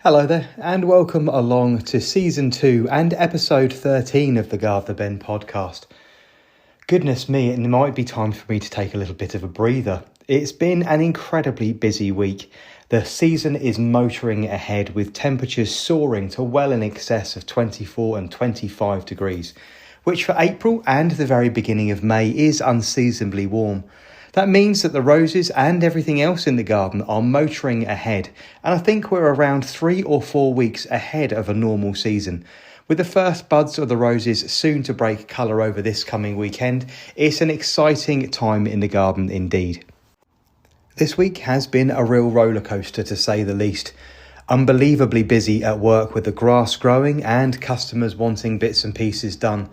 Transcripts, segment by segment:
Hello there, and welcome along to Season 2 and Episode 13 of the Gardener Ben podcast. Goodness me, it might be time for me to take a little bit of a breather. It's been an incredibly busy week. The season is motoring ahead with temperatures soaring to well in excess of 24 and 25 degrees, which for April and the very beginning of May is unseasonably warm. That means that the roses and everything else in the garden are motoring ahead, and I think we're around 3 or 4 weeks ahead of a normal season. With the first buds of the roses soon to break colour over this coming weekend, it's an exciting time in the garden indeed. This week has been a real roller coaster to say the least. Unbelievably busy at work with the grass growing and customers wanting bits and pieces done.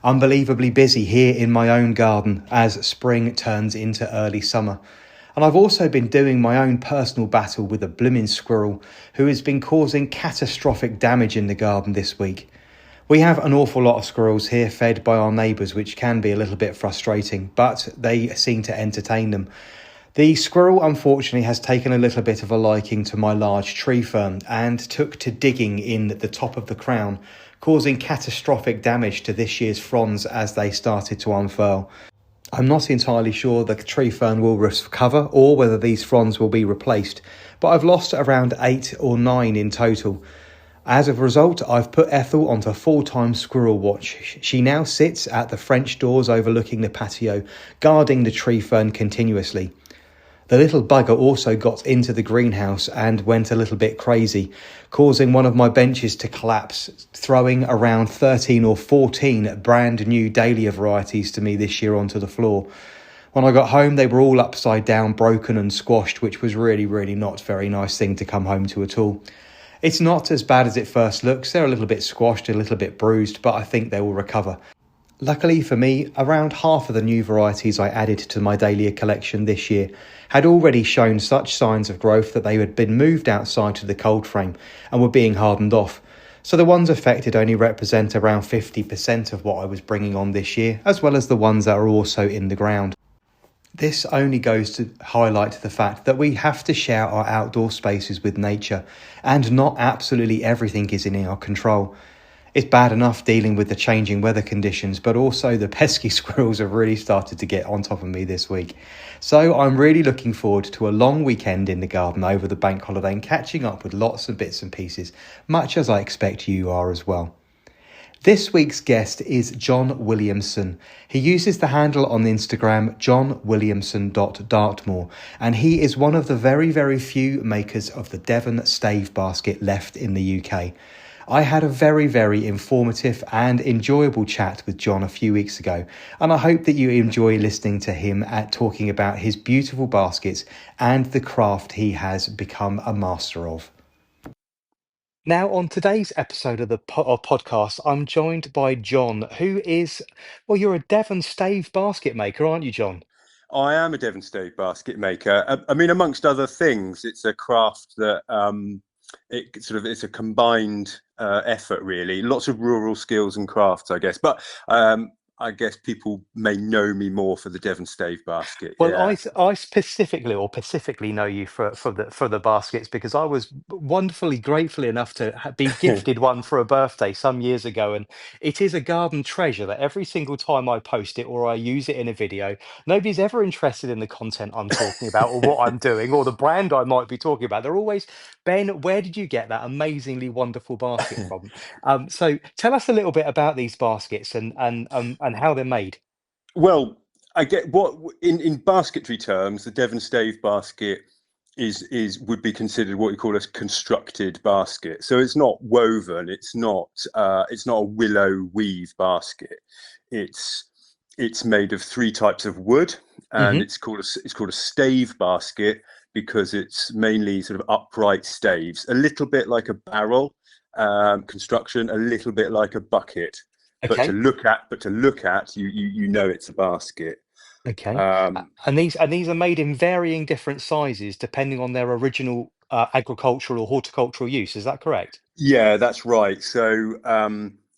Unbelievably busy here in my own garden as spring turns into early summer. And I've also been doing my own personal battle with a blimmin' squirrel who has been causing catastrophic damage in the garden this week. We have an awful lot of squirrels here fed by our neighbours, which can be a little bit frustrating, but they seem to entertain them. The squirrel unfortunately has taken a little bit of a liking to my large tree fern and took to digging in the top of the crown, causing catastrophic damage to this year's fronds as they started to unfurl. I'm not entirely sure the tree fern will recover or whether these fronds will be replaced, but I've lost around 8 or 9 in total. As a result, I've put Ethel onto full-time squirrel watch. She now sits at the French doors overlooking the patio, guarding the tree fern continuously. The little bugger also got into the greenhouse and went a little bit crazy, causing one of my benches to collapse, throwing around 13 or 14 brand new dahlia varieties to me this year onto the floor. When I got home, they were all upside down, broken and squashed, which was really not a very nice thing to come home to at all. It's not as bad as it first looks. They're a little bit squashed, a little bit bruised, but I think they will recover. Luckily for me, around half of the new varieties I added to my dahlia collection this year had already shown such signs of growth that they had been moved outside to the cold frame and were being hardened off. So the ones affected only represent around 50% of what I was bringing on this year, as well as the ones that are also in the ground. This only goes to highlight the fact that we have to share our outdoor spaces with nature, and not absolutely everything is in our control. It's bad enough dealing with the changing weather conditions, but also the pesky squirrels have really started to get on top of me this week. So I'm really looking forward to a long weekend in the garden over the bank holiday and catching up with lots of bits and pieces, much as I expect you are as well. This week's guest is John Williamson. He uses the handle on Instagram johnwilliamson.dartmoor, and he is one of the very few makers of the Devon stave basket left in the UK. I had a very informative and enjoyable chat with John a few weeks ago, and I hope that you enjoy listening to him talking about his beautiful baskets and the craft he has become a master of. Now, on today's episode of the podcast, I'm joined by John, who is, well, you're a Devon stave basket maker, aren't you, John? I am a Devon stave basket maker. I mean, amongst other things, it's a craft that it's a combined effort, really. Lots of rural skills and crafts, I guess. But I guess people may know me more for the Devon stave basket. Well, Yeah. I specifically know you for the baskets because I was wonderfully grateful enough to be gifted one for a birthday some years ago, and it is a garden treasure that every single time I post it or I use it in a video, nobody's ever interested in the content I'm talking about or what I'm doing or the brand I might be talking about. They're always, Ben, where did you get that amazingly wonderful basket from? So tell us a little bit about these baskets and how they're made. Well, I get what in basketry terms, the Devon stave basket is would be considered what you call a constructed basket. So it's not woven. It's not a willow weave basket. It's it's made of 3 types of wood, and it's called a stave basket because it's mainly sort of upright staves, a little bit like a barrel construction, a little bit like a bucket. But to Okay. look at, you know it's a basket. Okay. Um, And these are made in varying different sizes depending on their original agricultural or horticultural use. Is that correct? yeah, that's right. So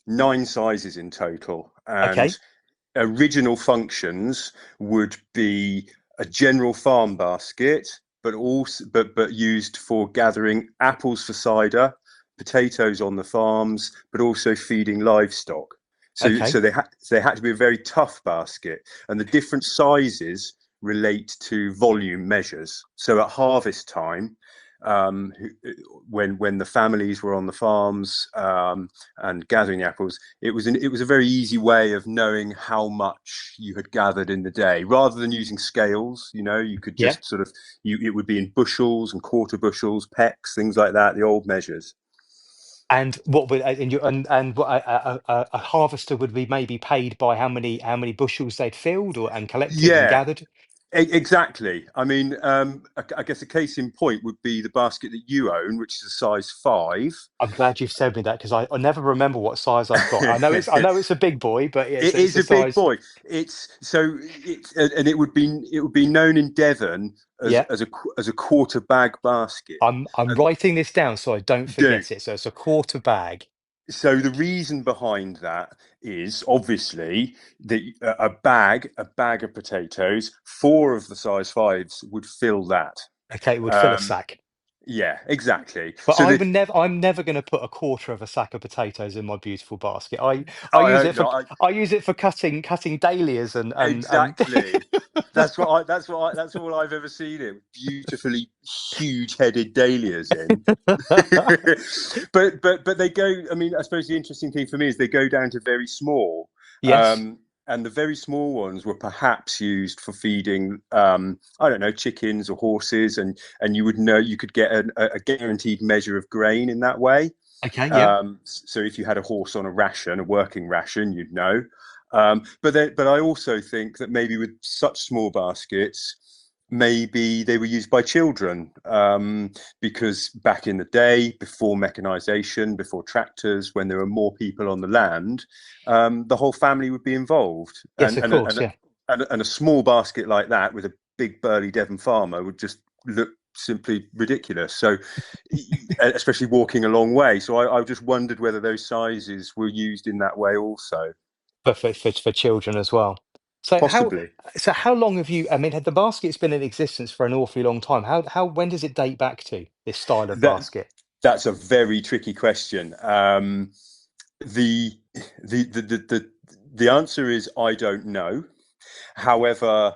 9 sizes in total, and Okay. original functions would be a general farm basket, but also but used for gathering apples for cider, potatoes on the farms, but also feeding livestock. So Okay. they had to be a very tough basket, and the different sizes relate to volume measures. So at harvest time, um, when the families were on the farms and gathering the apples, it was a very easy way of knowing how much you had gathered in the day, rather than using scales. You could Yeah. just sort of it would be in bushels and quarter bushels, pecks, things like that, the old measures. And what would and what a harvester would be maybe paid by how many bushels they'd filled or and collected and Yeah, gathered? exactly. I mean, I guess a case in point would be the basket that you own, which is a size 5. I'm glad you've said me that because I never remember what size I've got. I know it's a big boy, but It it's is a a big size. boy. And it would be known in Devon Yeah. as a quarter bag basket. I'm Uh, writing this down so I don't do forget it. So it's a quarter bag. so the reason behind that is obviously that a bag of potatoes, 4 of the size 5s would fill that. Okay, it would fill a Um, sack. yeah, exactly. But So I'm never going to put a quarter of a sack of potatoes in my beautiful basket. I hope not. I use it for cutting dahlias and Exactly. That's all I've ever seen it. Beautifully huge-headed dahlias in. But they go. I mean, I suppose the interesting thing for me is they go down to very small. Yes. And the very small ones were perhaps used for feeding, I don't know, chickens or horses, and you would know you could get a guaranteed measure of grain in that way. Okay, yeah. So if you had a horse on a ration, a working ration, you'd know. But I also think that maybe with such small baskets, maybe they were used by children, because back in the day, before mechanization, before tractors, when there were more people on the land, the whole family would be involved, Yes, of course, yeah. and a small basket like that with a big burly Devon farmer would just look simply ridiculous. So, especially walking a long way. So I just wondered whether those sizes were used in that way also. For children as well. So Possibly. how long have you, I mean, had the basket's been in existence for an awfully long time. How when does it date back to, this style of That basket? that's a very tricky question. The, the answer is I don't know. However,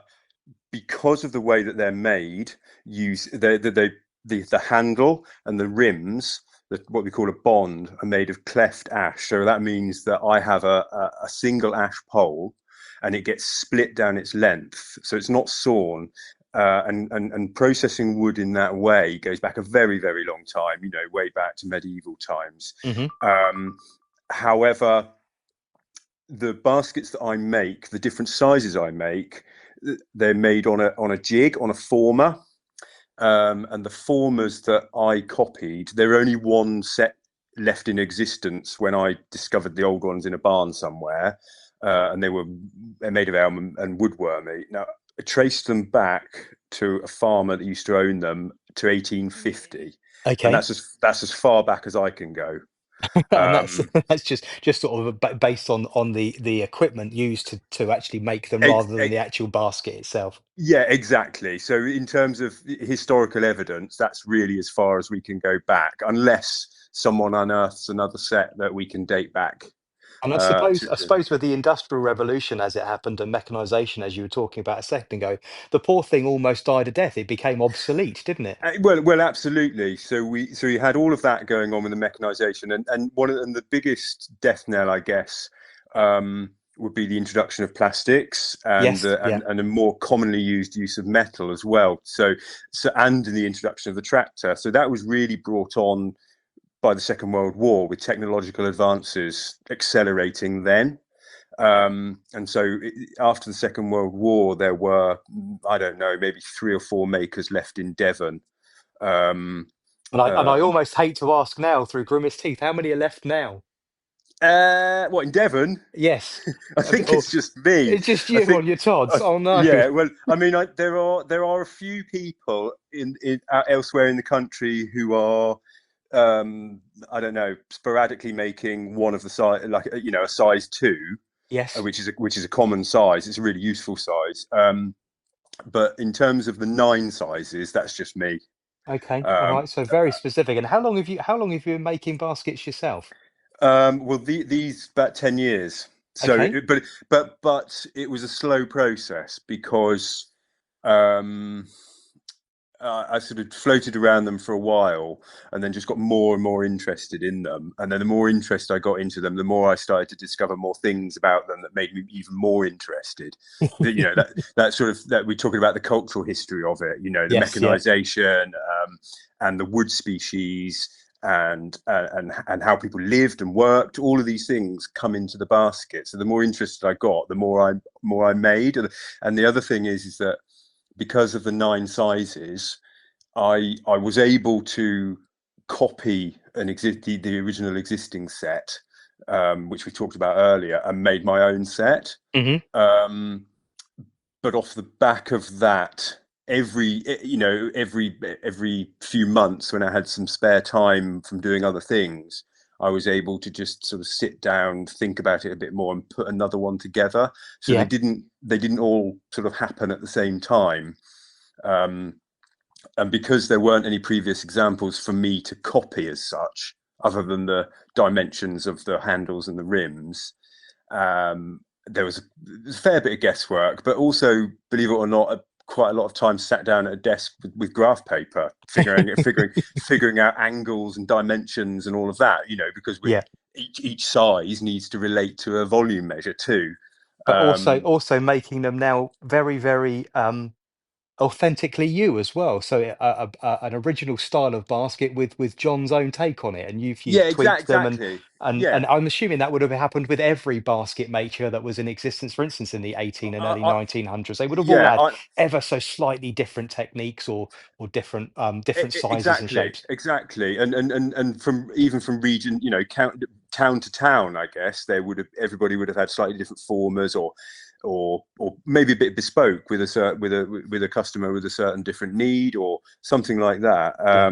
because of the way that they're made, the handle and the rims, what we call a bond, are made of cleft ash. So that means that I have a single ash pole, and it gets split down its length, so it's not sawn. And processing wood in that way goes back a very, very long time, way back to medieval times. Hmm. Um, However, the baskets that I make, the different sizes I make, they're made on a jig, on a former. And the formers that I copied, there are only one set left in existence when I discovered the old ones in a barn somewhere. And they're made of elm and woodwormy. Now, I traced them back to a farmer that used to own them to 1850, and Okay. that's as far back as I can go. And that's Um, that's just sort of based on the equipment used to actually make them ex- rather than the ex- actual basket itself. yeah, exactly. So, in terms of historical evidence, that's really as far as we can go back, unless someone unearths another set that we can date back And I suppose with the Industrial Revolution as it happened and mechanization, as you were talking about a second ago, the poor thing almost died a death. It became obsolete, didn't it? Well, absolutely. So we had all of that going on with the mechanization, and the biggest death knell, I guess, would be the introduction of plastics and Yes, yeah. and a more commonly used use of metal as well. So and the introduction of the tractor. So that was really brought on by the Second World War, with technological advances accelerating then. And so after the Second World War, there were, I don't know, maybe 3 or 4 makers left in Devon. Um, And I uh, almost hate to ask now through grimest teeth, how many are left now? what, in Devon? Yes. I Okay, think oh, it's just me. it's just I you think, on your Tods. Oh no. yeah. Well, I mean, there are a few people in elsewhere in the country who are, I don't know, sporadically making one of the size, like, a size 2, Yes. which is a common size. It's a really useful size. But in terms of the 9 sizes, that's just me. Okay, all Um, right. So very specific. And how long have you been making baskets yourself? well, these about 10 years. So, Okay. but it was a slow process because um, I sort of floated around them for a while and then just got more and more interested in them. And then the more interest I got into them, the more I started to discover more things about them that made me even more interested. That, that sort of, that we're talking about the cultural history of it, the Yes, yeah. mechanization, and the wood species, and how people lived and worked. All of these things come into the basket. So the more interested I got, the more I made. And the other thing is that because of the 9 sizes, I was able to copy the original existing set, which we talked about earlier, and made my own set. Hmm. Um, but off the back of that, every few months when I had some spare time from doing other things, I was able to just sort of sit down, think about it a bit more, and put another one together. So they Yeah. didn't all sort of happen at the same time. Um, and because there weren't any previous examples for me to copy as such, other than the dimensions of the handles and the rims, there was a fair bit of guesswork, but also, believe it or not, quite a lot of time sat down at a desk with graph paper, figuring out angles and dimensions and all of that. Because Yeah. each size needs to relate to a volume measure too. But also Um, also making them now very, very authentically you as well. So an original style of basket with John's own take on it, and yeah, you've tweaked them, and exactly. and Yeah, and I'm assuming that would have happened with every basket maker that was in existence. For instance, in the 18 and I, early I, 1900s, they would have all yeah, had ever so slightly different techniques or different sizes and exactly, shapes. exactly, and from even from region, town to town, I guess everybody would have had slightly different formers, or maybe a bit bespoke with a customer with a certain different need or something like that. Yeah.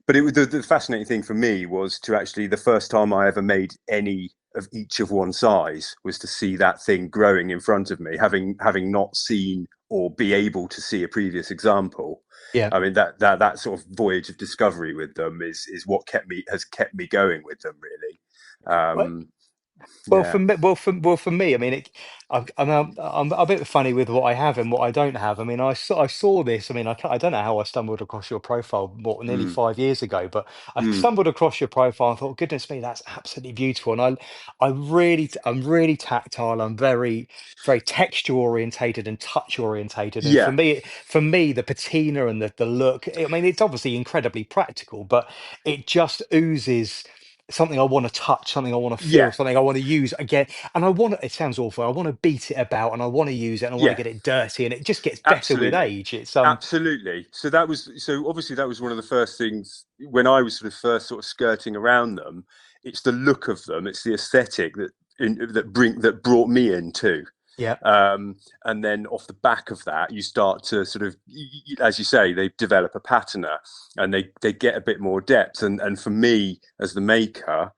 But it was the fascinating thing for me was to actually, the first time I ever made any of each of one size was to see that thing growing in front of me, having not seen or be able to see a previous example. Yeah. I mean, that sort of voyage of discovery with them is what has kept me going with them, really. Um, Well, for yeah. me, for me, I mean, I'm a bit funny with what I have and what I don't have. I mean, I saw this. I mean, I don't know how I stumbled across your profile, nearly Mm, 5 years ago, but I mm. stumbled across your profile and thought, goodness me, that's absolutely beautiful. And I'm really tactile. I'm very, very texture orientated and touch orientated. And Yeah, for me, the patina and the look. I mean, it's obviously incredibly practical, but it just oozes something I want to touch, something I want to feel, yeah, something I want to use again. And I want to, it sounds awful. I want to beat it about and I want to use it and I want to yeah. get it dirty and it just gets better with Absolutely. age. Absolutely. So obviously that was one of the first things when I was sort of skirting around them. It's the look of them. It's the aesthetic that brought me in too. Yeah. Um, and then off the back of that, you start to sort of, as you say, they develop a patina and they get a bit more depth. And for me as the maker,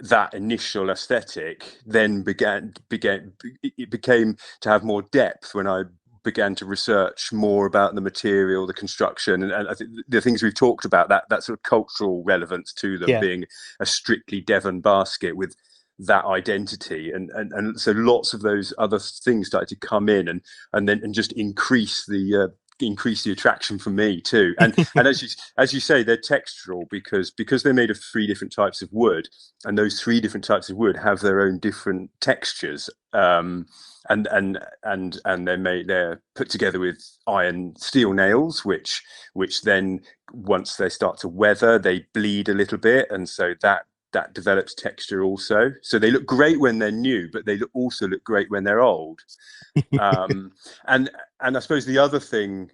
that initial aesthetic then it became to have more depth when I began to research more about the material, the construction, and I think the things we've talked about, that sort of cultural relevance to them Yeah. being a strictly Devon basket with that identity, and so lots of those other things started to come in and just increase the attraction for me too. And as you say, they're textural because they're made of 3 different types of wood, and those 3 different types of wood have their own different textures. And they're put together with iron steel nails, which then once they start to weather, they bleed a little bit, and so that develops texture also. So they look great when they're new, but they also look great when they're old. Um, and and I suppose the other thing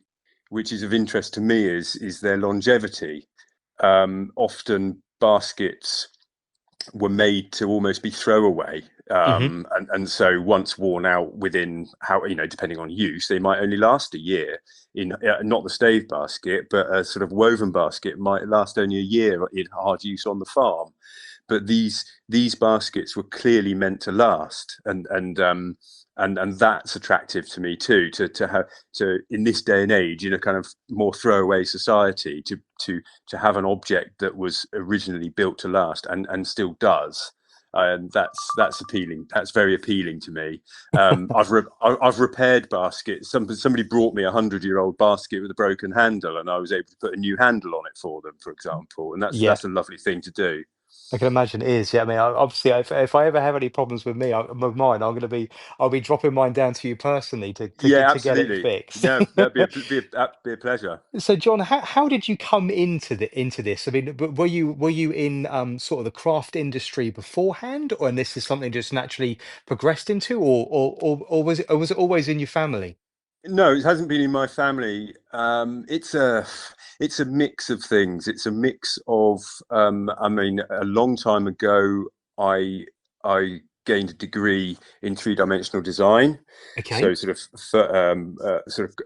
which is of interest to me is their longevity. Often baskets were made to almost be throwaway, Hmm. And so once worn out, within how, depending on use, they might only last a year. In not the stave basket, but a sort of woven basket might last only a year in hard use on the farm. But these baskets were clearly meant to last, and that's attractive to me too. To have, to, in this day and age, in a kind of more throwaway society, to have an object that was originally built to last and still does. And that's appealing. That's very appealing to me. I've repaired baskets. Somebody brought me a 100-year-old basket with a broken handle, and I was able to put a new handle on it for them, for example. And Yeah, that's a lovely thing to do. I can imagine it is. Yeah, I mean, obviously, if I ever have any problems with with mine, I'll be dropping mine down to you personally Yeah, to get it absolutely. fixed. No, that'd be a pleasure. So, John, how did you come into this? I mean, were you in sort of the craft industry beforehand, or and this is something just naturally progressed into, or was it always in your family? No, it hasn't been in my family. It's a mix of things. It's a mix of I mean, a long time ago, I I gained a degree in three-dimensional design. So Okay. sort of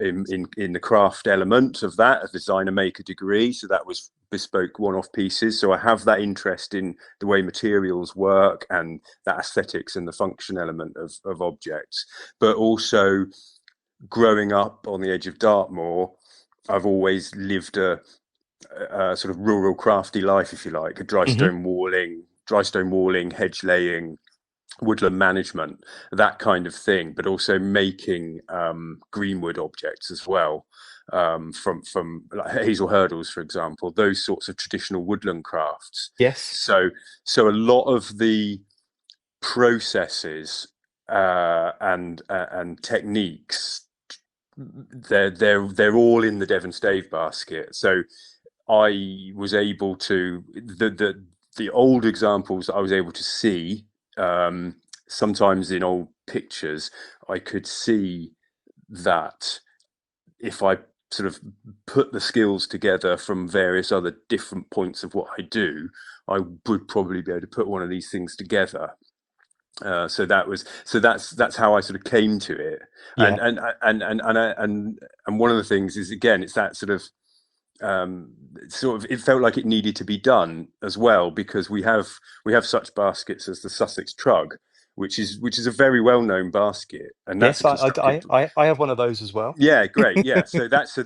in the craft element of that, a designer maker degree. So that was bespoke one-off pieces. So I have that interest in the way materials work and that aesthetics and the function element of objects, but also growing up on the edge of Dartmoor, I've always lived a sort of rural, crafty life, if you like, a Hmm. dry stone walling, hedge laying, woodland management, that kind of thing, but also making greenwood objects as well. From like hazel hurdles, for example, those sorts of traditional woodland crafts. Yes. So a lot of the processes and techniques, they're all in the Devon stave basket. So I was able to the old examples that I was able to see, sometimes in old pictures, I could see that if I sort of put the skills together from various other different points of what I do, I would probably be able to put one of these things together. That's how I sort of came to it, and Yeah. and one of the things is, again, it's that sort of, it felt like it needed to be done as well, because we have such baskets as the Sussex Trug, which is a very well known basket, and that's a Yes, constructed. I have one of those as well. Yeah, great. Yeah, so that's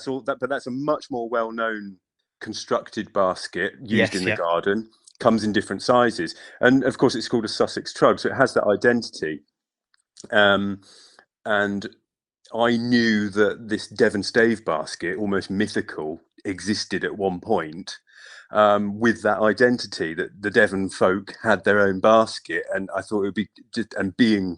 all that, but that's a much more well known constructed basket used in Yes. the Yeah. garden. Comes in different sizes, and of course it's called a Sussex Trug, so it has that identity. Um, and I knew that this Devon stave basket, almost mythical, existed at one point, with that identity, that the Devon folk had their own basket, and I thought it would be just, and being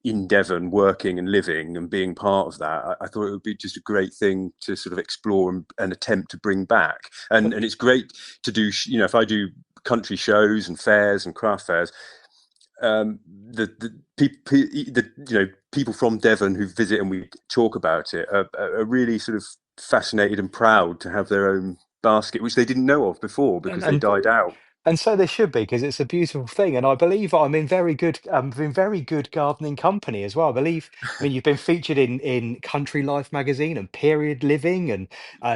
in Devon, working and living and being part of that, I thought it would be just a great thing to sort of explore and attempt to bring back. And it's great to do, if I do country shows and fairs and craft fairs, the people, people from Devon who visit and we talk about it are really sort of fascinated and proud to have their own basket, which they didn't know of before And because they and died out. And so they should be, because it's a beautiful thing. And I believe I'm in very good gardening company as well. I mean, you've been featured in Country Life magazine and Period Living, and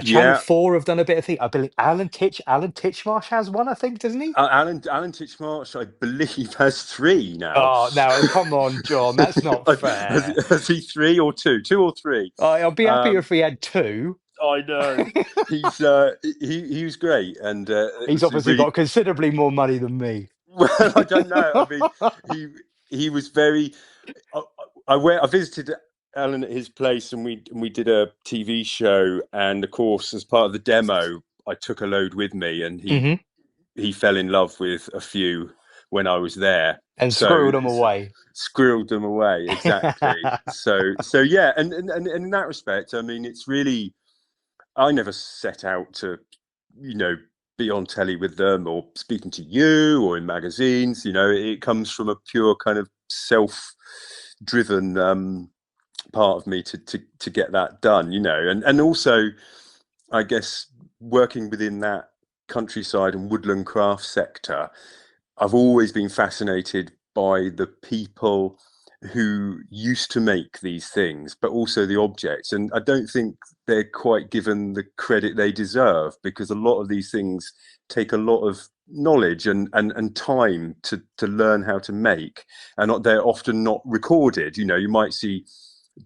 Channel Yeah, 4 have done a bit of thing. I believe Alan Titchmarsh has one, I think, doesn't he? Alan Titchmarsh, I believe, has three now. Oh, now come on, John, that's not fair. Has he three or two or three? I'll be happier Um, if he had two. I know he's he was great, and it He's was obviously really got considerably more money than me. well. I don't know. I mean, he he was very. I, I visited Alan at his place, and we did a TV show, and of course, as part of the demo, I took a load with me, and Hmm. he fell in love with a few when I was there. And So squirreled them away. squirreled them away, exactly. So yeah, and in that respect, I mean, it's really, I never set out to, you know, be on telly with them or speaking to you or in magazines. It comes from a pure kind of self-driven part of me to get that done. And also, I guess, working within that countryside and woodland craft sector, I've always been fascinated by the people who used to make these things, but also the objects. And I don't think they're quite given the credit they deserve, because a lot of these things take a lot of knowledge and time to learn how to make, and they're often not recorded. You might see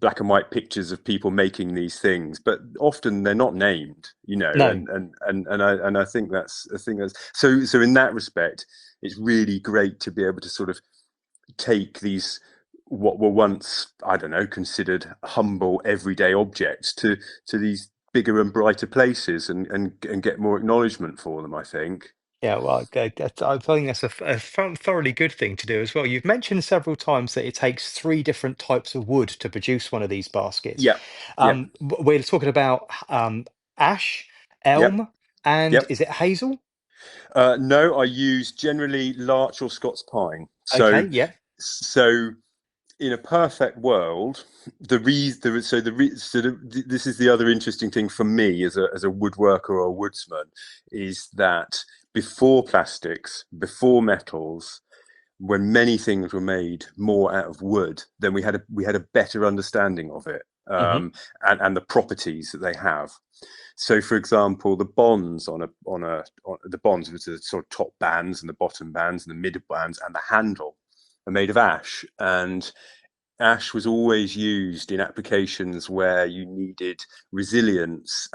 black and white pictures of people making these things, but often they're not named, No. and I think that's so in that respect, it's really great to be able to sort of take these, what were once, I don't know, considered humble everyday objects, to these bigger and brighter places, and get more acknowledgement for them, I think. Yeah, well, I think that's a thoroughly good thing to do as well. You've mentioned several times that it takes three different types of wood to produce one of these baskets. Yeah, yeah, We're talking about ash, yep, elm, and yep. is it hazel? No, I use generally larch or Scots pine. So, Okay, yeah. so in a perfect world, the reason, this is the other interesting thing for me as a woodworker or a woodsman, is that before plastics, before metals, when many things were made more out of wood, then we had a better understanding of it, Hmm. and the properties that they have. So, for example, the bonds on the bonds, which are the sort of top bands and the bottom bands and the mid bands and the handle, are made of ash. And ash was always used in applications where you needed resilience,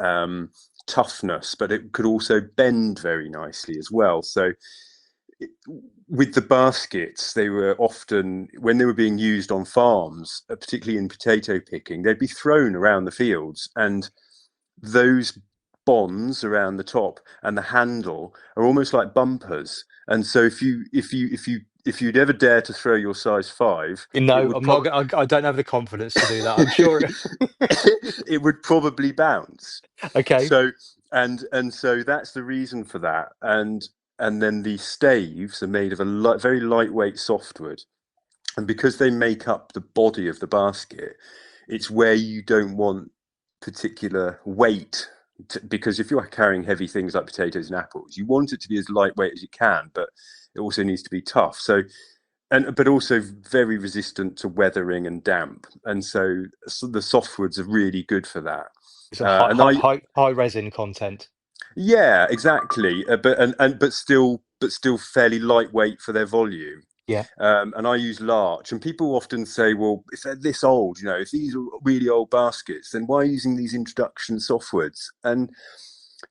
toughness, but it could also bend very nicely as well. So, with the baskets, they were often, when they were being used on farms, particularly in potato picking, they'd be thrown around the fields, and those bonds around the top and the handle are almost like bumpers. And so if you'd ever dare to throw your size 5, it No, would I'm not. probably I don't have the confidence to do that. I'm sure. it would probably bounce. Okay. So, and so that's the reason for that. And then the staves are made of a very lightweight softwood, and because they make up the body of the basket, it's where you don't want particular weight, because if you're carrying heavy things like potatoes and apples, you want it to be as lightweight as you can, but it also needs to be tough. So, but also very resistant to weathering and damp. And so the softwoods are really good for that. It's a high, And high, I high, high resin content. Yeah, exactly. But still fairly lightweight for their volume. Yeah. And I use larch, and people often say, well, if they're this old, if these are really old baskets, then why are you using these introduction softwoods? And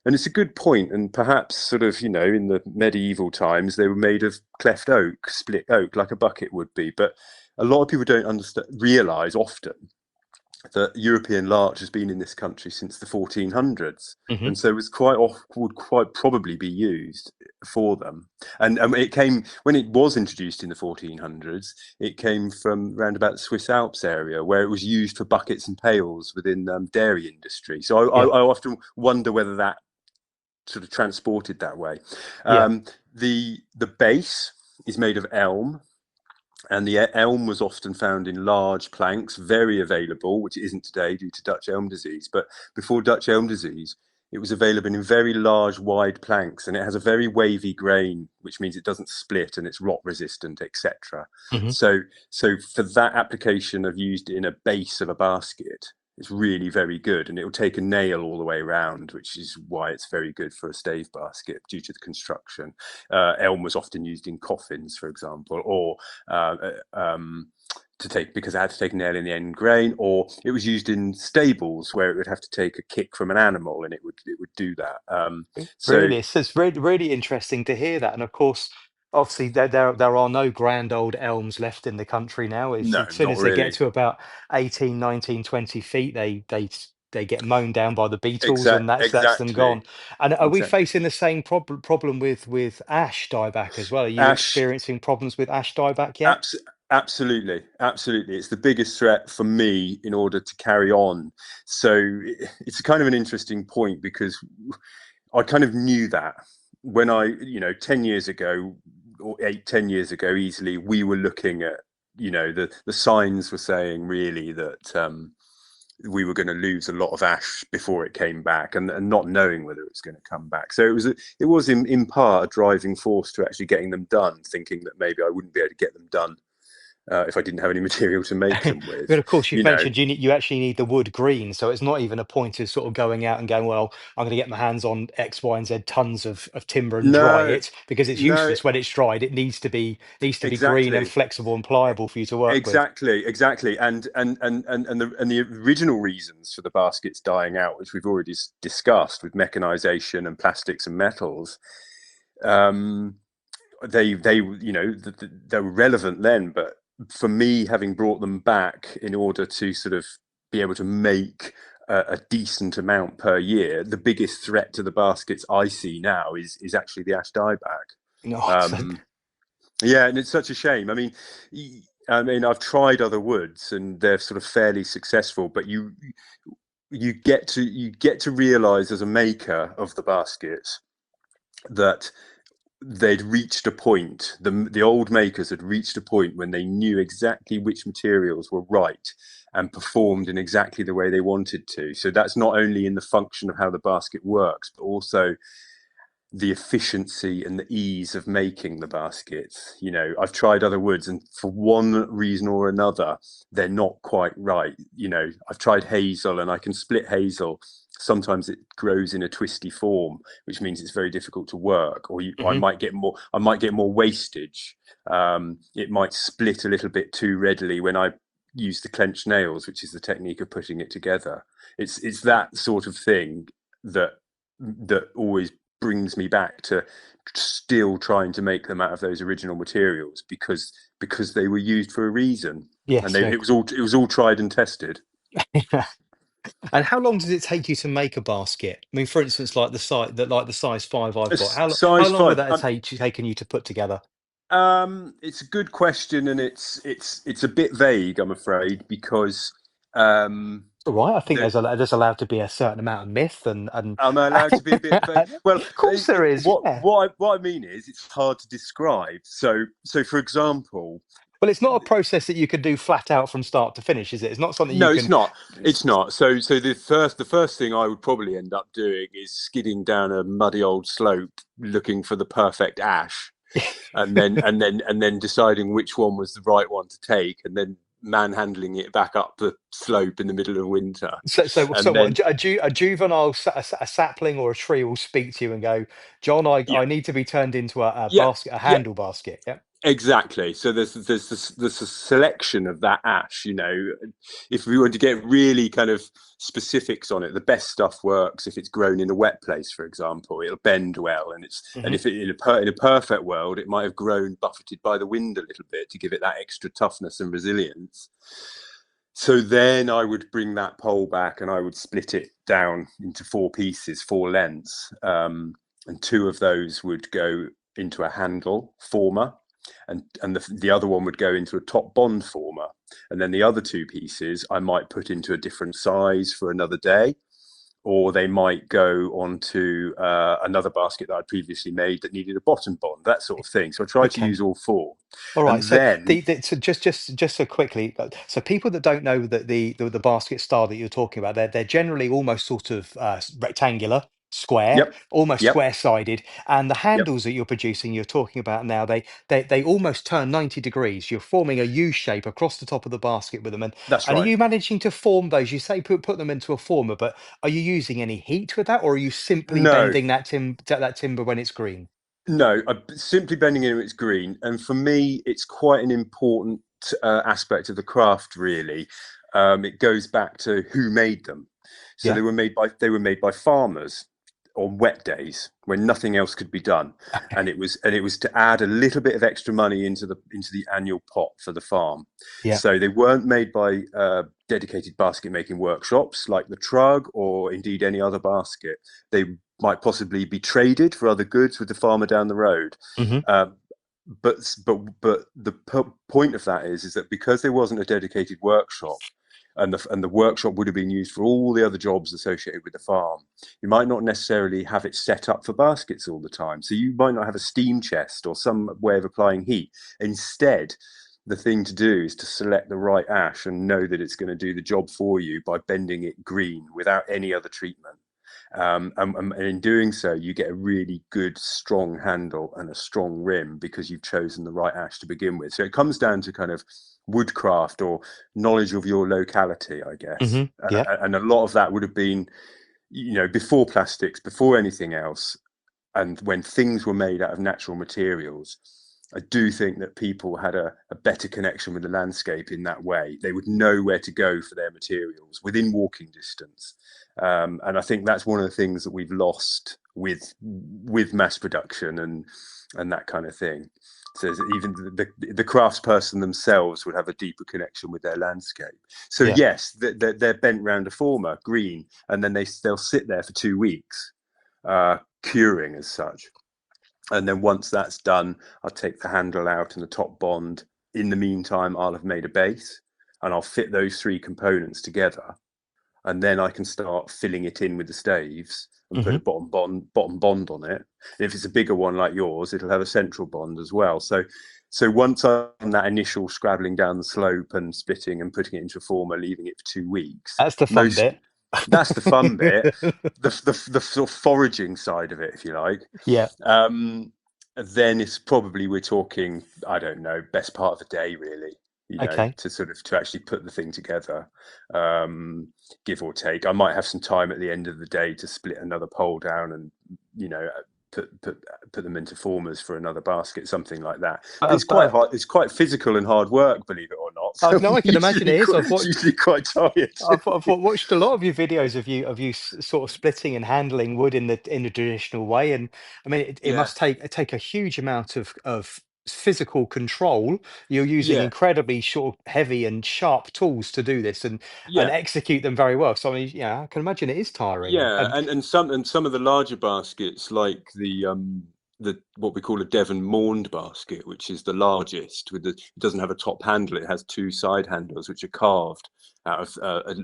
it's a good point. And perhaps sort of, in the medieval times, they were made of cleft oak, split oak, like a bucket would be. But a lot of people don't realize often that European larch has been in this country since the 1400s, Hmm. and so would quite probably be used for them. And it came, when it was introduced in the 1400s, it came from round about the Swiss Alps area, where it was used for buckets and pails within dairy industry. So Yeah. I often wonder whether that sort of transported that way. Yeah. The base is made of elm, and the elm was often found in large planks, very available, which it isn't today due to Dutch elm disease. But before Dutch elm disease, it was available in very large, wide planks, and it has a very wavy grain, which means it doesn't split and it's rot resistant, etc. Hmm. So for that application of used in a base of a basket, it's really very good, and it will take a nail all the way around, which is why it's very good for a stave basket due to the construction. Elm was often used in coffins, for example, or uh, because it had to take a nail in the end grain, or it was used in stables where it would have to take a kick from an animal, and it would do that. So Really, it's really, really interesting to hear that. And of course, obviously, there are no grand old elms left in the country now. no, As soon not as they get really. to about 18, 19, 20 feet, they get mown down by the beetles, and that's them Exactly, gone. And are we exactly. facing the same problem with ash dieback as well? Are you Ash, experiencing problems with ash dieback yet? abs- absolutely, absolutely. It's the biggest threat for me in order to carry on. So it's a kind of an interesting point, because I kind of knew that when 10 years ago, or 8, 10 years ago, easily, we were looking at, the signs were saying really that we were going to lose a lot of ash before it came back, and not knowing whether it was going to come back. So it was in part a driving force to actually getting them done, thinking that maybe I wouldn't be able to get them done if I didn't have any material to make them with. But of course, you've You know, mentioned you actually need the wood green, so it's not even a point of sort of going out and going, well, I'm going to get my hands on X, Y, and Z tons of timber and dry no, it because it's no, useless when it's dried. It needs to be green and exactly. flexible and pliable for you to work with. Exactly, and the original reasons for the baskets dying out, which we've already discussed with mechanization and plastics and metals, um, they they were relevant then, but for me, having brought them back in order to sort of be able to make a decent amount per year, the biggest threat to the baskets I see now is actually the ash dieback. No, Um, yeah, and it's such a shame. I mean, I've tried other woods, and they're sort of fairly successful. But you get to realize as a maker of the baskets that they'd reached a point. The old makers had reached a point when they knew exactly which materials were right and performed in exactly the way they wanted to. So that's not only in the function of how the basket works, but also the efficiency and the ease of making the baskets. I've tried other woods, and for one reason or another, they're not quite right. I've tried hazel, and I can split hazel. Sometimes it grows in a twisty form, which means it's very difficult to work, or I hmm might get more wastage. It might split a little bit too readily when I use the clenched nails, which is the technique of putting it together. It's that sort of thing that always brings me back to still trying to make them out of those original materials, because they were used for a reason, and Yes. it was all tried and tested. And how long does it take you to make a basket? I mean, for instance, like the size five I've got. How Size long would five. that have taken you to put together? It's a good question, and it's a bit vague, I'm afraid, because um, All right. I think the, there's allowed to be a certain amount of myth and I'm allowed to be a bit vague. Well, of course there is. what Yeah. what I mean is it's hard to describe. So for example, Well, it's not a process that you can do flat out from start to finish, is it? It's not something you no, it's can. not. It's not. So the first thing I would probably end up doing is skidding down a muddy old slope looking for the perfect ash, and then deciding which one was the right one to take, and then manhandling it back up the slope in the middle of winter. So And what? then A juvenile a sapling or a tree will speak to you and go, John, I yeah, need to be turned into a yeah, basket, a yeah. handle basket. Yeah. Exactly. So there's a selection of that ash. If we were to get really kind of specifics on it, the best stuff works if it's grown in a wet place, for example. It'll bend well, and hmm if it in a perfect world, it might have grown buffeted by the wind a little bit to give it that extra toughness and resilience. So then I would bring that pole back, and I would split it down into four pieces, four lengths, and two of those would go into a handle former, and the other one would go into a top bond former, and then the other two pieces I might put into a different size for another day, or they might go onto another basket that I'd previously made that needed a bottom bond, that sort of thing. So I tried to Okay. use all four, All right. and So then so just so quickly, so people that don't know that the basket style that you're talking about, they're generally almost sort of rectangular, square, yep, almost yep, square-sided, and the yep, handles that you're producing, you're talking about now, they almost turn 90 degrees. You're forming a U shape across the top of the basket with them, that's and are right. you managing to form those? You say put them into a former, but are you using any heat with that, or are you simply No, bending that timber when it's green? no, simply bending it when it's green, and for me, it's quite an important aspect of the craft. Really, it goes back to who made them. So Yeah. they were made by farmers on wet days when nothing else could be done, Okay. and it was to add a little bit of extra money into the annual pot for the farm. Yeah. So they weren't made by dedicated basket making workshops like the Trug or indeed any other basket. They might possibly be traded for other goods with the farmer down the road. hmm Um, but the point of that is that because there wasn't a dedicated workshop, and the workshop would have been used for all the other jobs associated with the farm, you might not necessarily have it set up for baskets all the time. So you might not have a steam chest or some way of applying heat. Instead, the thing to do is to select the right ash and know that it's going to do the job for you by bending it green without any other treatment. And in doing so, you get a really good, strong handle and a strong rim because you've chosen the right ash to begin with. So it comes down to kind of woodcraft or knowledge of your locality, I guess. Yeah. And a lot of that would have been, before plastics, before anything else, and when things were made out of natural materials. I do think that people had a better connection with the landscape in that way. They would know where to go for their materials within walking distance. And I think that's one of the things that we've lost with mass production and that kind of thing. So even the craftsperson themselves would have a deeper connection with their landscape. So Yeah. yes, they're bent round a former green, and then they'll sit there for 2 weeks, curing as such. And then once that's done, I'll take the handle out and the top bond. In the meantime, I'll have made a base, and I'll fit those three components together, and then I can start filling it in with the staves and put a bottom bond on it. And if it's a bigger one like yours, it'll have a central bond as well. So once I've done that initial scrabbling down the slope and splitting and putting it into a former, leaving it for 2 weeks, That's the fun bit. that's the fun bit, the sort of foraging side of it, if you like. Yeah. Then it's probably, we're talking, I don't know, best part of the day, really, Okay. to actually put the thing together, give or take. I might have some time at the end of the day to split another pole down and, put them into formers for another basket, something like that. But it's quite hard. It's quite physical and hard work, believe it or not. So No, I can imagine it is. it's usually quite tired. I've watched a lot of your videos of you sort of splitting and handling wood in the traditional way, and I mean it Yeah, must take a huge amount of physical control. You're using yeah, incredibly short, heavy, and sharp tools to do this, and yeah. execute them very well. So I mean, yeah, I can imagine it is tiring. Yeah, And and some of the larger baskets, like the what we call a Devon mourned basket, which is the largest. It doesn't have a top handle; it has two side handles, which are carved out of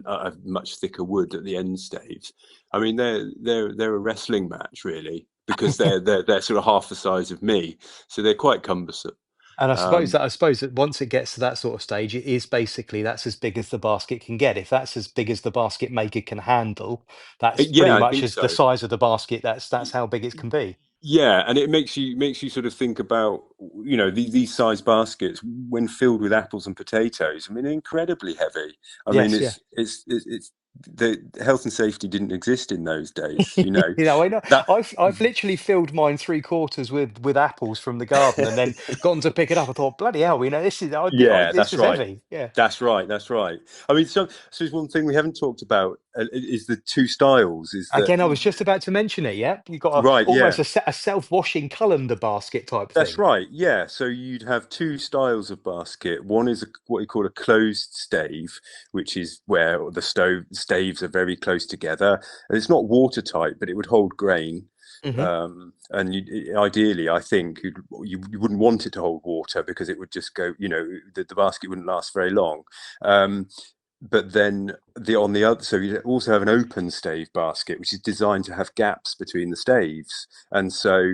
a much thicker wood at the end staves. I mean, they're a wrestling match, really, because they're sort of half the size of me, so they're quite cumbersome. And Um, I suppose that once it gets to that sort of stage, it is basically that's as big as the basket can get. If that's as big as the basket maker can handle, that's pretty yeah, I much think as the so. size of the basket. That's how big it can be. Yeah, and it makes you sort of think about, these size baskets when filled with apples and potatoes. I mean, they're incredibly heavy. I mean, Yes, yeah. it's the health and safety didn't exist in those days. I know. That. I've literally filled mine three quarters with apples from the garden, and then gone to pick it up. I thought, bloody hell, Yeah, this that's is right. heavy. Yeah. That's right. That's right. I mean, so is one thing we haven't talked about, is the two styles. Is that Again, I was just about to mention it. Yeah, you got right? almost Yeah. a self-washing colander basket type That's thing. right. Yeah. So you'd have two styles of basket. One is what you call a closed stave, which is where the staves are very close together, and it's not watertight, but it would hold grain. Hmm. And ideally, I think you wouldn't want it to hold water because it would just go. The basket wouldn't last very long. Um, but then on the other, so you also have an open stave basket, which is designed to have gaps between the staves, and so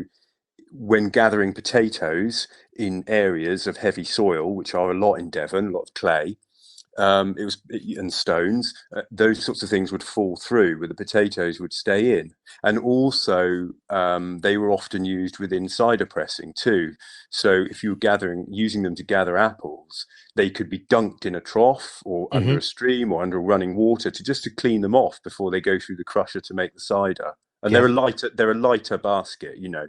when gathering potatoes in areas of heavy soil, which are a lot in Devon, a lot of clay, and stones, those sorts of things would fall through, where the potatoes would stay in. And also, they were often used within cider pressing too. So if you were using them to gather apples, they could be dunked in a trough or under a Hmm. stream or under running water to clean them off before they go through the crusher to make the cider. And Yeah. they're a lighter basket, in I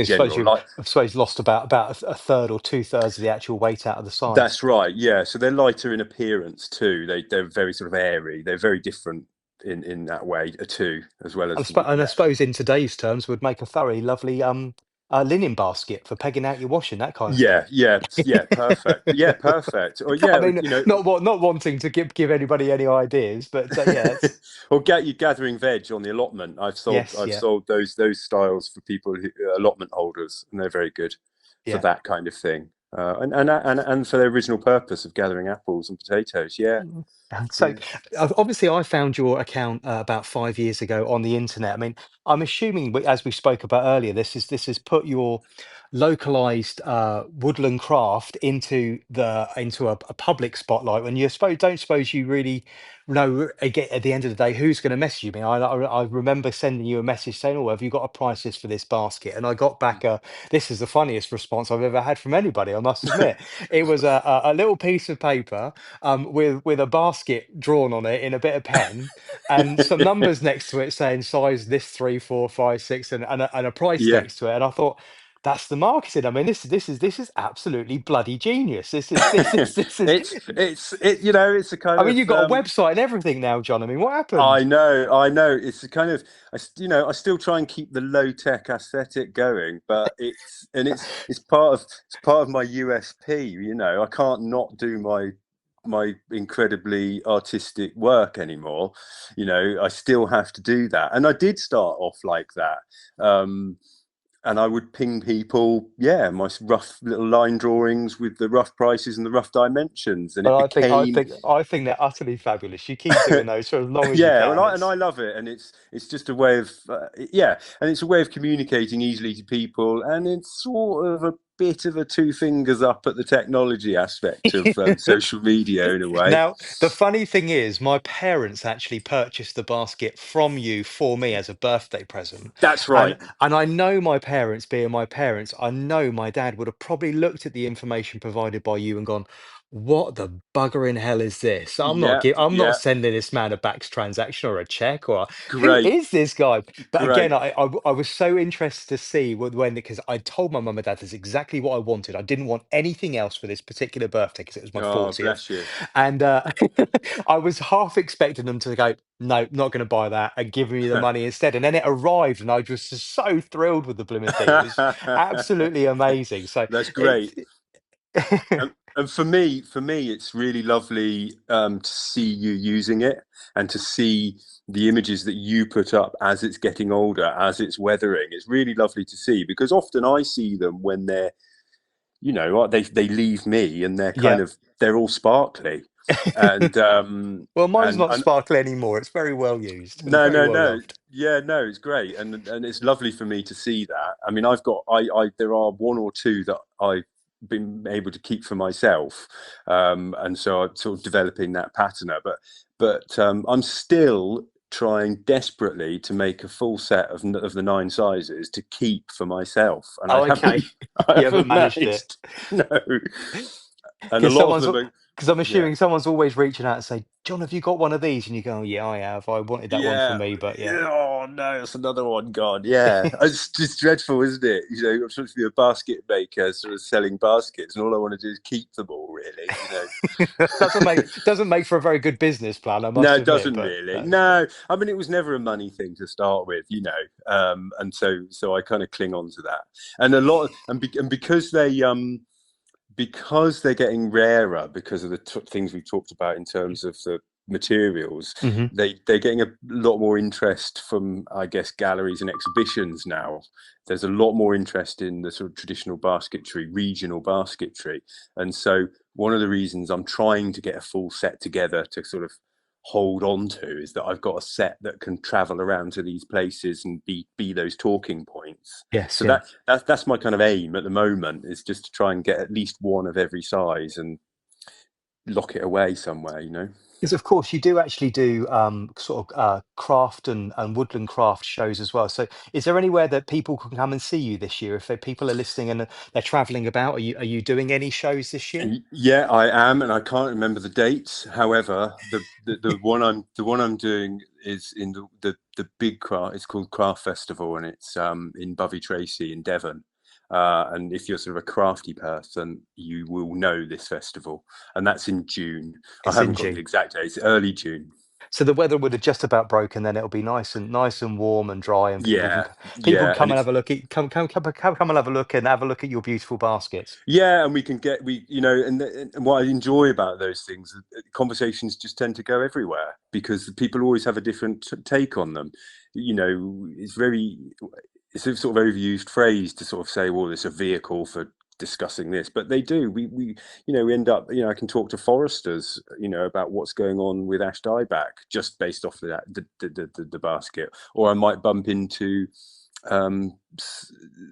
general. Like, suppose lost about a third or two-thirds of the actual weight out of the sides. that's right, yeah. So they're lighter in appearance too. They're very sort of airy. They're very different in that way too, as well as And I yeah. suppose in today's terms would make a thoroughly lovely linen basket for pegging out your washing, that kind of thing. Yeah, perfect. Yeah, perfect. Or I yeah, mean, not wanting to give anybody any ideas, but yeah, it's or get you gathering veg on the allotment. yes, I've yeah, sold those styles for people allotment holders, and they're very good for yeah. that kind of thing. And for their original purpose of gathering apples and potatoes. Yeah, Mhm. And so, yeah. obviously, I found your account about 5 years ago on the internet. I mean, I'm assuming, as we spoke about earlier, this has put your localized woodland craft into a public spotlight when you suppose don't suppose you really know again at the end of the day who's going to message you. I remember sending you a message saying, "Oh, have you got a price list for this basket?" And I got back a this is the funniest response I've ever had from anybody, I must admit. It was a little piece of paper with a basket drawn on it in a bit of pen and some numbers next to it saying size this 3, 4, 5, 6 and a price Yeah. next to it. And I thought, that's the marketing. I mean, this is absolutely bloody genius. This is. It's a kind I mean, of you've got a website and everything now, John. I mean, what I happened? know, I know. It's a kind of, I still try and keep the low tech aesthetic going, but it's part of my USP. I can't not do my incredibly artistic work anymore. I still have to do that, and I did start off like that. And I would ping people, yeah, my rough little line drawings with the rough prices and the rough dimensions, and it Well, I think I became think I think they're utterly fabulous. You keep doing those for as long as you yeah, can. and It's I love it, and it's just a way of yeah, and it's a way of communicating easily to people, and it's sort of a bit of a two fingers up at the technology aspect of social media in a way. Now, the funny thing is, my parents actually purchased the basket from you for me as a birthday present. That's And right. and I know my parents, being my parents, I know my dad would have probably looked at the information provided by you and gone, "What the bugger in hell is this? Yeah, I'm not yeah, sending this man a backs transaction or a check or who great, is this guy?" But again, great. I was so interested to see when because I told my mum and dad that's exactly what I wanted. I didn't want anything else for this particular birthday because it was my Oh, 40th. bless you. And I was half expecting them to go, "No, not going to buy that," and give me the money instead. And then it arrived, and I was just so thrilled with the blooming thing. It was absolutely amazing. So That's it's great. And for me, it's really lovely to see you using it and to see the images that you put up as it's getting older, as it's weathering. It's really lovely to see because often I see them when they leave me and yeah. they're all sparkly, and Well, mine's not and sparkly anymore. It's very well used and no, very no, well no. loved. Yeah, no, it's great, and it's lovely for me to see that. I mean, I there are one or two that I've been able to keep for myself, and so I'm sort of developing that pattern. But I'm still trying desperately to make a full set of the nine sizes to keep for myself, and I Oh, okay. haven't I You haven't haven't managed it. managed. No, and a Because lot of someone's them are because I'm yeah. assuming someone's always reaching out and say, "John, have you got one of these?" And you go, "Oh, yeah, I have. I wanted that one for Yeah. me, but yeah." Yeah. Oh no, it's another one gone. Yeah. It's just dreadful, isn't it? I'm supposed to be a basket maker, sort of selling baskets, and all I want to do is keep them all, really. Doesn't make for a very good business plan, I No, must it admit. doesn't But really. No, I mean it was never a money thing to start with. And so I kind of cling on to that. And a lot, and because they're getting rarer because of the things we've talked about in terms of the materials, Mhm. they're getting a lot more interest from, I guess, galleries and exhibitions now. There's a lot more interest in the sort of traditional basketry, regional basketry, and so one of the reasons I'm trying to get a full set together to sort of hold on to is that I've got a set that can travel around to these places and be those talking points. Yes, So yeah. that's my kind of aim at the moment, is just to try and get at least one of every size and lock it away somewhere. Because of course you do actually do sort of craft and woodland craft shows as well. So is there anywhere that people can come and see you this year if people are listening and they're traveling about? Are you doing any shows this year? And yeah, I am, and I can't remember the dates. However, the one I'm doing is in the big craft. It's called Craft Festival, and it's in Bovey Tracy in Devon. And if you're sort of a crafty person, you will know this festival, and that's in June. I It's haven't in got the June. exact date. It's early June. So the weather would have just about broken, then it'll be nice and warm and dry, and Yeah, people can yeah, come and and it's have a look at come and have a look at your beautiful baskets. yeah, and we can get and what I enjoy about those things, conversations just tend to go everywhere because people always have a different take on them. It's a sort of overused phrase to sort of say, well, it's a vehicle for discussing this, but they do. We end up, I can talk to foresters, about what's going on with ash dieback just based off the basket, or I might bump into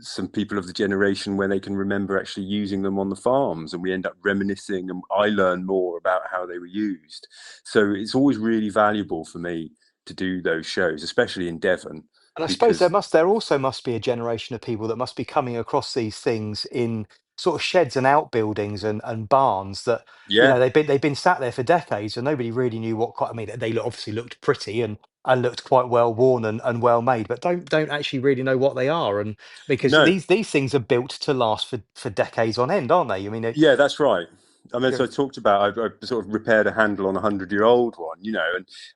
some people of the generation where they can remember actually using them on the farms, and we end up reminiscing, and I learn more about how they were used. So it's always really valuable for me to do those shows, especially in Devon, And I suppose because there also must be a generation of people that must be coming across these things in sort of sheds and outbuildings and barns that, yeah, they've been sat there for decades and nobody really knew what quite. I mean, they obviously looked pretty and looked quite well worn and well made, but don't actually really know what they are. And because no, these things are built to last for decades on end, aren't they? I mean, yeah, that's right. I mean, you so know, I talked about I sort of repaired a handle on a 100-year-old one,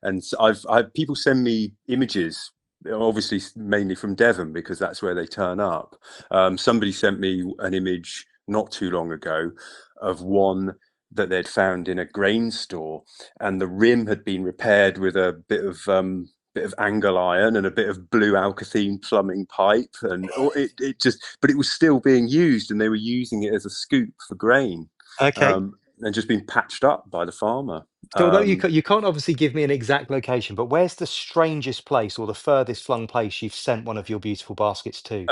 and so I've people send me images, obviously mainly from Devon because that's where they turn up. Somebody sent me an image not too long ago of one that they'd found in a grain store, and the rim had been repaired with a bit of angle iron and a bit of blue alkathene plumbing pipe, and but it was still being used, and they were using it as a scoop for grain, okay. and just being patched up by the farmer. So although Um, you can't obviously give me an exact location, but where's the strangest place or the furthest flung place you've sent one of your beautiful baskets to?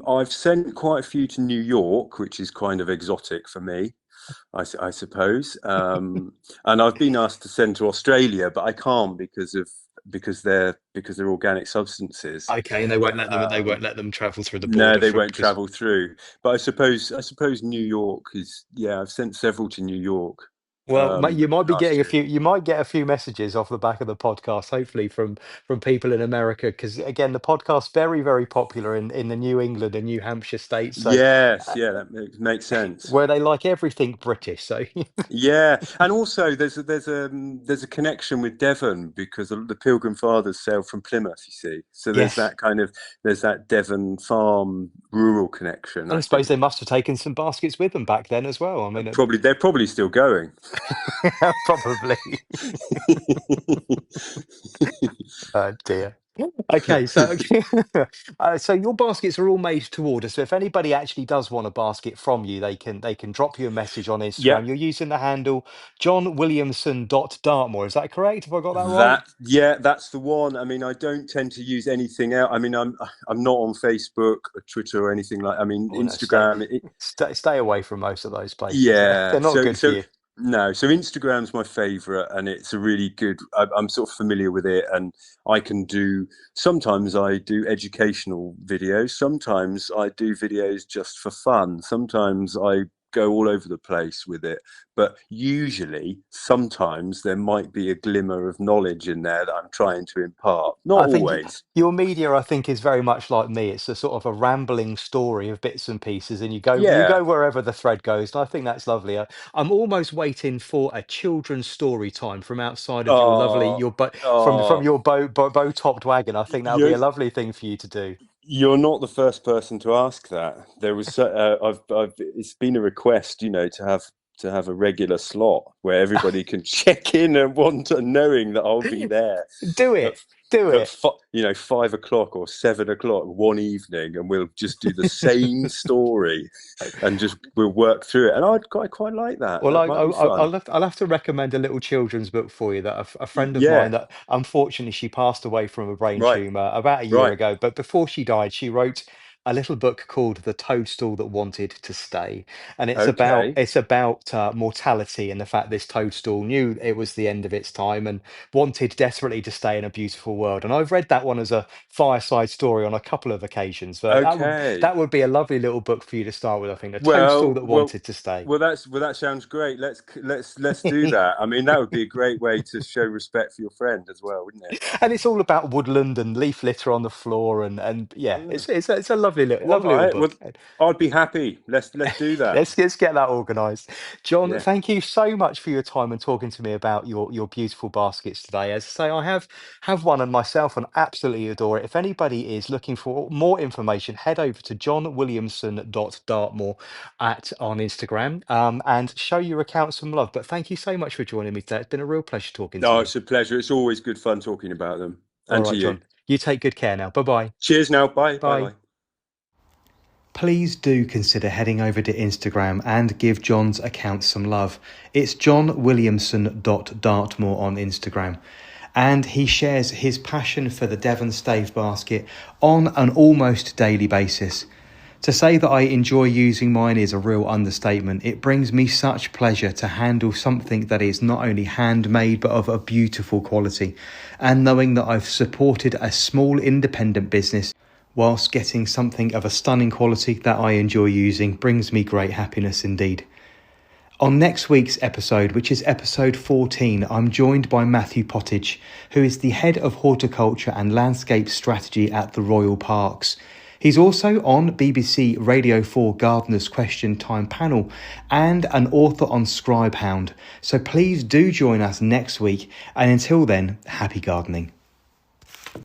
I've sent quite a few to New York, which is kind of exotic for me, I suppose. And I've been asked to send to Australia, but I can't because they're organic substances. Okay, and they won't Um, let them travel through the no, border they for won't because travel through. But I suppose New York is, yeah. I've sent several to New York well, you might be last getting year. you might get a few messages off the back of the podcast, hopefully from people in America, because again, the podcast's very popular in the New England and New Hampshire states, so Yes, uh, yeah, that makes sense. where they like everything British. So Yeah, and also there's a connection with Devon because the Pilgrim Fathers sailed from Plymouth, you see. So yes, there's that Devon farm rural connection, and I I suppose they think. must have taken some baskets with them back then as well. I mean, They're probably still going. probably. Oh dear. Okay, so so your baskets are all made to order. So if anybody actually does want a basket from you, they can drop you a message on Yeah, Instagram. You're using the handle johnwilliamson.dartmoor. Is that correct? Have I got that right? that's the one. I mean, I don't tend to use anything else. I mean, I'm not on Facebook or Twitter or anything like. I mean, Oh no, Instagram. stay away from most of those places. They're Yeah. not good for you. No. So Instagram's my favorite, and it's a really good. I'm sort of familiar with it, and I can do. Sometimes I do educational videos. Sometimes I do videos just for fun. Sometimes I go all over the place with it. But usually, sometimes there might be a glimmer of knowledge in there that I'm trying to impart. Not I think always. your media, I think, is very much like me. It's a sort of a rambling story of bits and pieces, and you Yeah. go wherever the thread goes. And I think that's lovely. I'm almost waiting for a children's story time from outside of your lovely Oh, from oh. your bow topped wagon. I think that would be You a lovely thing for you to do. You're not the first person to ask that. There was, it's been a request, to have a regular slot where everybody can check in and knowing that I'll be there Do at, it, do it. 5 o'clock or 7 o'clock one evening, and we'll just do the same story, and just we'll work through it. And I quite like that. Well, That might be fun. I'll have to recommend a little children's book for you that a friend of mine Yeah. that unfortunately she passed away from a brain Right. tumor about a year Right. ago. But before she died, she wrote a little book called The Toadstool That Wanted to Stay. And Okay. it's about mortality and the fact this toadstool knew it was the end of its time and wanted desperately to stay in a beautiful world. And I've read that one as a fireside story on a couple of occasions. But Okay. that would be a lovely little book for you to start with, I think. The Toadstool Well, That well, Wanted to Stay. that sounds great. Let's do that. I mean, that would be a great way to show respect for your friend as well, wouldn't it? And it's all about woodland and leaf litter on the floor and yeah, Yeah. it's a All lovely little right. Well, book. I'd be happy. Let's do that. Let's get that organised. John, Yeah. thank you so much for your time and talking to me about your beautiful baskets today. As I say, I have one and myself and absolutely adore it. If anybody is looking for more information, head over to johnwilliamson.dartmoor on Instagram and show your account some love. But thank you so much for joining me today. It's been a real pleasure talking to Oh, you. it's a pleasure. It's always good fun talking about them. All And to right, you. John. You take good care now. Bye bye. Cheers now. Bye. Bye. Bye. Bye. Please do consider heading over to Instagram and give John's account some love. It's johnwilliamson.dartmoor on Instagram. and he shares his passion for the Devon stave basket on an almost daily basis. To say that I enjoy using mine is a real understatement. It brings me such pleasure to handle something that is not only handmade but of a beautiful quality, and knowing that I've supported a small independent business whilst getting something of a stunning quality that I enjoy using brings me great happiness indeed. On next week's episode, which is episode 14, I'm joined by Matthew Pottage, who is the head of horticulture and landscape strategy at the Royal Parks. He's also on BBC Radio 4 Gardener's Question Time panel and an author on Scribehound. So please do join us next week, and until then, happy gardening.